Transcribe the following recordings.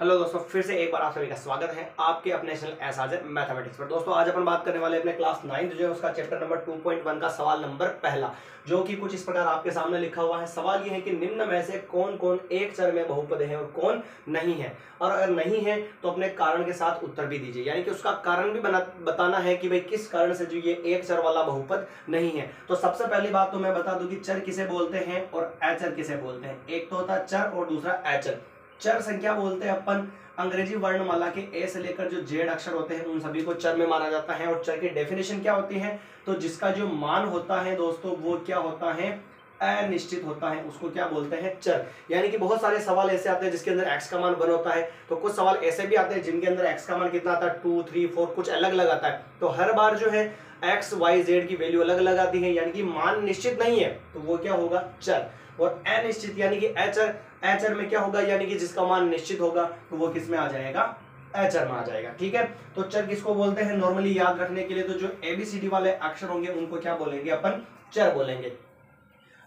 Hello दोस्तों, फिर से एक बार आप सभी का स्वागत है आपके अपने चैनल एसआरजे मैथमेटिक्स पर। दोस्तों आज अपन बात करने वाले अपने क्लास 9 जो है उसका चैप्टर नंबर 2.1 का सवाल नंबर पहला, जो कि कुछ इस प्रकार आपके सामने लिखा हुआ है। सवाल ये है कि निम्न में से कौन कौन एक चर में बहुपद है और कौन नहीं है, और अगर नहीं है तो अपने कारण के साथ उत्तर भी दीजिए, यानी कि उसका कारण भी बताना है कि भाई किस कारण से जो ये एक चर वाला बहुपद नहीं है। तो सबसे पहली बात तो मैं बता दूं कि चर किसे बोलते हैं और अचर किसे बोलते हैं। एक तो होता है चर और दूसरा अचर। चर संख्या बोलते हैं अपन अंग्रेजी वर्णमाला के ए से लेकर जो जेड अक्षर होते हैं उन सभी को चर में माना जाता है। और चर की डेफिनेशन क्या होती है, तो जिसका जो मान होता है दोस्तों वो क्या होता है, अनिश्चित होता है, उसको क्या बोलते हैं, चर। यानी कि बहुत सारे सवाल ऐसे आते हैं जिसके अंदर x का मान 1 होता है, तो कुछ सवाल ऐसे भी आते हैं जिनके अंदर x का मान कितना आता है, 2, 3, 4 कुछ अलग अलग आता है। तो हर बार जो है x, y, z की वैल्यू अलग अलग आती है, यानी कि मान निश्चित नहीं है, तो वो क्या होगा, चर। और अनिश्चित यानी कि अचर, अचर में क्या होगा, यानी कि जिसका मान निश्चित होगा तो वो किस में आ जाएगा, अचर में आ जाएगा। ठीक है, तो चर किसको बोलते हैं, नॉर्मली याद रखने के लिए तो जो एबीसीडी वाले अक्षर होंगे उनको क्या बोलेंगे, अपन चर बोलेंगे।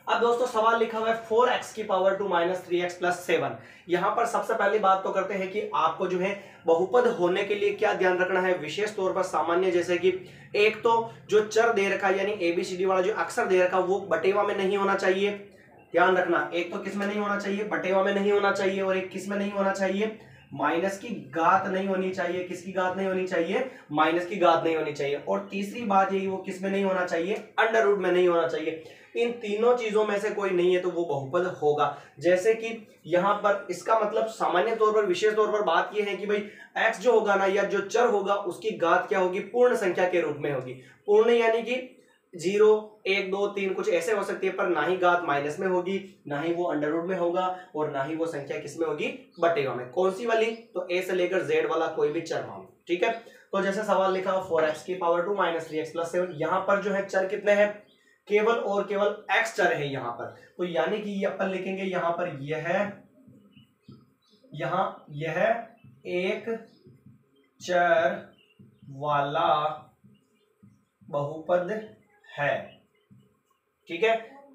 अब दोस्तों सवाल लिखा हुआ है 4x की पावर 2 - 3x + 7। यहां पर सबसे पहली बात तो करते हैं कि आपको जो है बहुपद होने के लिए क्या ध्यान रखना है, विशेष तौर पर सामान्य, जैसे कि एक तो जो चर दे रखा है यानी एबीसीडी वाला जो अक्षर दे रखा वो बटेवा में नहीं होना चाहिए। ध्यान रखना, एक तो किस में नहीं होना चाहिए, बटेवा में नहीं होना चाहिए, और एक किस में नहीं होना चाहिए, माइनस की घात नहीं होनी चाहिए। किसकी घात नहीं होनी चाहिए, माइनस की घात नहीं होनी चाहिए। और तीसरी बात यही, वो किस में नहीं होना चाहिए, अंडर रूट में नहीं होना चाहिए। इन तीनों चीजों में से कोई नहीं है तो वो बहुपद होगा। जैसे कि यहां पर इसका मतलब सामान्य तौर पर, विशेष तौर पर बात यह है कि भाई x जो होगा ना, या जो चर होगा उसकी घात क्या होगी, पूर्ण संख्या के रूप में होगी। पूर्ण यानी कि 0, 1, 2, 3 कुछ ऐसे हो सकती है, पर ना ही घात माइनस में होगी, ना ही वो अंडर रूट में होगा, और ना ही वो संख्या किसमें होगी, बटेवा में। कौन सी वाली, तो ए से लेकर जेड वाला कोई भी चर मान। ठीक है, तो जैसे सवाल लिखा 4x की पावर 2 - 3x + 7, यहां पर जो है चर कितने हैं, केवल और केवल x चर है यहां पर। तो यानी कि ये अपन लिखेंगे यहां पर यह एक चर वाला बहुपद है। ठीक है,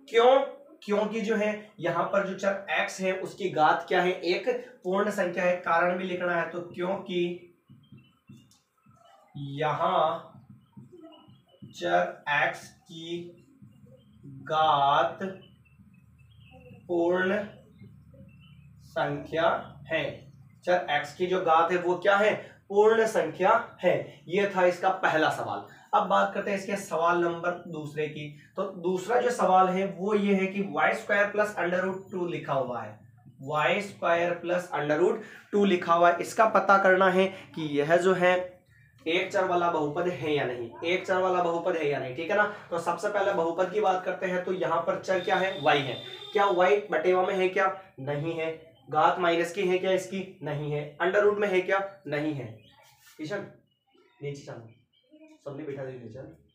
क्यों, क्योंकि जो है यहां पर जो चर x है उसकी घात क्या है, एक पूर्ण संख्या है। कारण भी लिखना है, तो क्योंकि यहां चर x की घात पूर्ण संख्या है। चर x की जो घात है वो क्या है, पूर्ण संख्या है। ये था इसका पहला सवाल। अब बात करते हैं इसके सवाल नंबर दूसरे की। तो दूसरा जो सवाल है वो ये है कि y² + √2 लिखा हुआ है, y² + √2 लिखा हुआ है। इसका पता करना है कि यह जो है एक चर वाला बहुपद है या नहीं, एक चर वाला बहुपद है या नहीं। ठीक है ना, तो सबसे पहले बहुपद की बात करते हैं। तो यहां पर चर क्या है, y है। क्या y बटेवा में है क्या, नहीं है। घात माइनस की है क्या, इसकी नहीं है। अंडर रूट में है क्या, नहीं है। किशन नीचे चलो, सबने बैठा दी नीचे।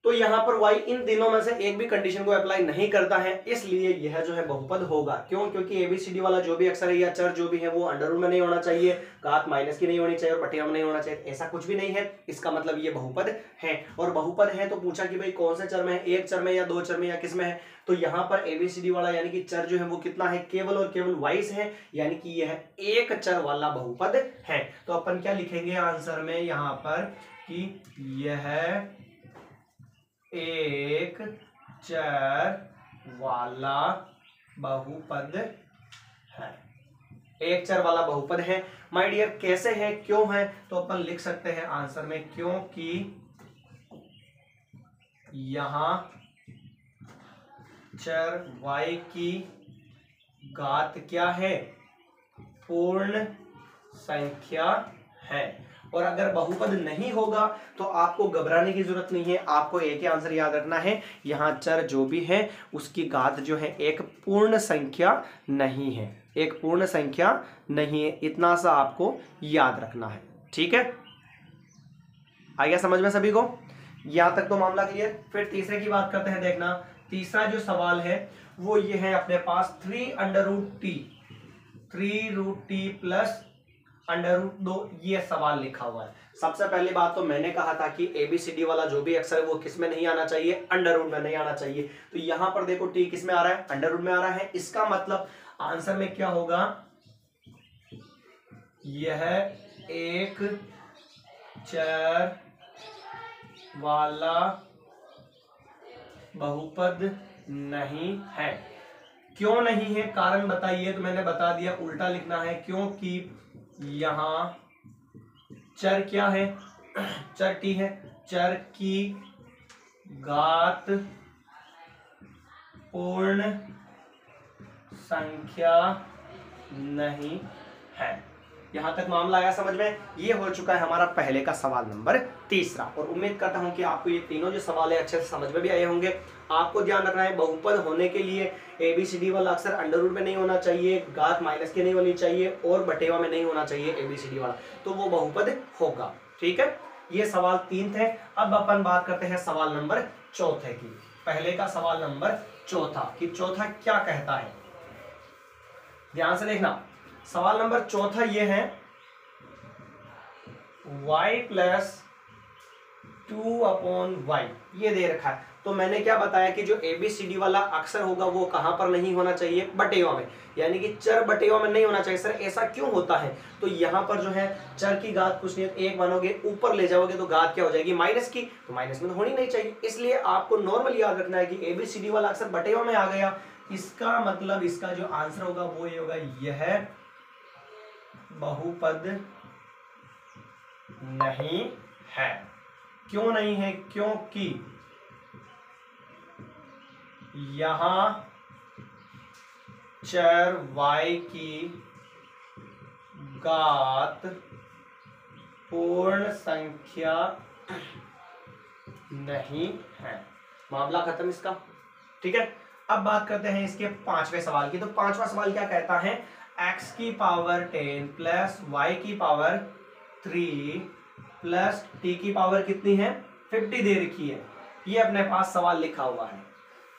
तो यहां पर y इन दिनों में से एक भी कंडीशन को अप्लाई नहीं करता है, इसलिए यह जो है बहुपद होगा। क्यों, क्योंकि एबीसीडी वाला जो भी अक्षर है या चर जो भी है वो अंडर रूट में नहीं होना चाहिए, घात माइनस की नहीं होनी चाहिए, और बटेवा में नहीं होना चाहिए। ऐसा कुछ भी नहीं है, इसका मतलब ये बहुपद है। और बहुपद है तो पूछा कि भाई कौन से चर में है, एक चर में या दो चर में या किस में है। तो यहाँ पर एबीसीडी वाला यानी कि चर जो है वो कितना है, केवल और केवल y है, यानी कि यह एक चर वाला बहुपद है। तो अपन क्या लिखेंगे आंसर में यहाँ पर, कि यह एक चर वाला बहुपद है, एक चर वाला बहुपद है। माय डियर, कैसे है, क्यों है, तो अपन लिख सकते हैं आंसर में, क्योंकि यहां चर y की घात क्या है, पूर्ण संख्या है। और अगर बहुपद नहीं होगा तो आपको घबराने की जरूरत नहीं है, आपको एक ही आंसर याद रखना है, यहां चर जो भी है उसकी घात जो है एक पूर्ण संख्या नहीं है, एक पूर्ण संख्या नहीं है। इतना सा आपको याद रखना है। ठीक है, आ गया समझ में सभी को, यहां तक तो मामला क्लियर। फिर तीसरे की बात करते हैं। देखना, तीसरा जो सवाल है वो ये है अपने पास 3√t + √2, ये सवाल लिखा हुआ है। सबसे पहली बात तो मैंने कहा था कि एबीसीडी वाला जो भी अक्षर है वो किस में नहीं आना चाहिए, अंडर रूट में नहीं आना चाहिए। तो यहां पर देखो t किस में आ रहा है, अंडर रूट में आ रहा है। इसका मतलब आंसर में क्या होगा, यह एक चर वाला बहुपद नहीं है। क्यों नहीं है, कारण बताइए। तो मैंने बता दिया, उल्टा लिखना है, क्योंकि यहां चर क्या है, चर टी है, चर की घात पूर्ण संख्या नहीं है। यहां तक मामला आया समझ में। ये हो चुका है हमारा पहले का सवाल नंबर तीसरा। और उम्मीद करता हूं कि आपको ये तीनों जो सवाल है अच्छे से समझ में भी आए होंगे। आपको ध्यान रखना है, बहुपद होने के लिए ABCD वाला अक्षर अंडर रूट में नहीं होना चाहिए, घात माइनस की नहीं होनी चाहिए और बटेवा में नहीं होना चाहिए ABCD वाला, तो वो बहुपद होगा। ठीक है, ये सवाल 3 थे। अब अपन बात करते हैं सवाल नंबर चौथे की। पहले का सवाल नंबर चौथा, कि चौथा क्या कहता है, ध्यान से देखना। सवाल नंबर चौथा ये है, y + 2/y ये दे रखा है। तो मैंने क्या बताया कि जो ABCD वाला अक्षर होगा वो कहां पर नहीं होना चाहिए, बटेवा में, यानी कि चर बटेवा में नहीं होना चाहिए। सर ऐसा क्यों होता है, तो यहां पर जो है चर की घात कुछ नहीं, एक मानोगे ऊपर ले जाओगे तो घात क्या हो जाएगी, माइनस की, तो माइनस में तो होनी नहीं चाहिए। इसलिए आपको नॉर्मल याद रखना है कि ABCD वाला अक्षर बटेवा में आ गया, इसका मतलब इसका जो आंसर होगा वो ये होगा, यह बहुपद नहीं है। क्यों नहीं है, क्योंकि यहां चर y की घात पूर्ण संख्या नहीं है। मामला खत्म इसका। ठीक है, अब बात करते हैं इसके 5वें सवाल की। तो 5वां सवाल क्या कहता है, x की पावर 10 प्लस y की पावर 3 प्लस t की पावर कितनी है, 50 दे रखी है। ये अपने पास सवाल लिखा हुआ है,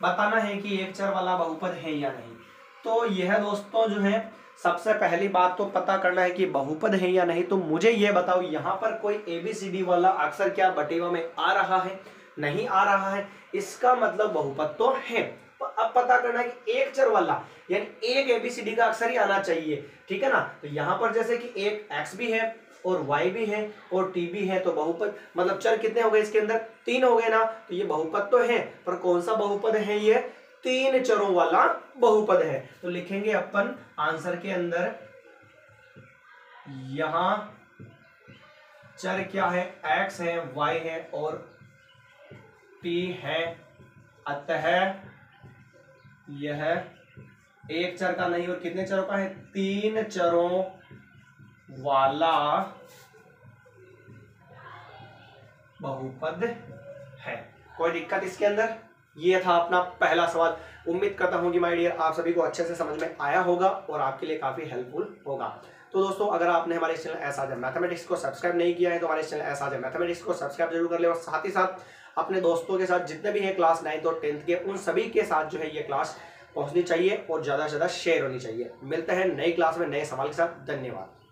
बताना है कि एक चर वाला बहुपद है या नहीं। तो यह दोस्तों जो है, सबसे पहली बात तो पता करना है कि बहुपद है या नहीं। तो मुझे यह बताओ, यहां पर कोई ABCD वाला अक्षर क्या बटेवा में आ रहा है, नहीं आ रहा है, इसका मतलब बहुपद तो है। अब पता करना है कि एक चर वाला, यानी एक ABCD का अक्षर ही आना चाहिए। ठीक है ना, तो यहां पर जैसे कि एक x भी है और y भी है और t भी है, तो बहुपद मतलब चर कितने हो गए इसके अंदर, 3 हो गए ना। तो ये बहुपद तो है, पर कौन सा बहुपद है, ये 3 चरों वाला बहुपद है। तो लिखेंगे अपन आंसर के अंदर, यहां चर क्या है, x है, y है और t है, अतः यह एक चर का नहीं और कितने चरों का है, 3 चरों वाला बहुपद है। कोई दिक्कत इसके अंदर। ये था अपना पहला सवाल। उम्मीद करता हूं कि माय डियर आप सभी को अच्छे से समझ में आया होगा और आपके लिए काफी हेल्पफुल होगा। तो दोस्तों, अगर आपने हमारे चैनल एसआरजे मैथमेटिक्स को सब्सक्राइब नहीं किया है तो हमारे चैनल एसआरजे मैथमेटिक्स को सब्सक्राइब जरूर कर ले, और साथ ही साथ अपने दोस्तों के साथ जितने भी हैं क्लास 9th और 10th के, उन सभी के साथ जो है ये क्लास पहुंचनी चाहिए और ज़्यादा से ज़्यादा शेयर होनी चाहिए। मिलते हैं नई क्लास में नए सवाल के साथ। धन्यवाद।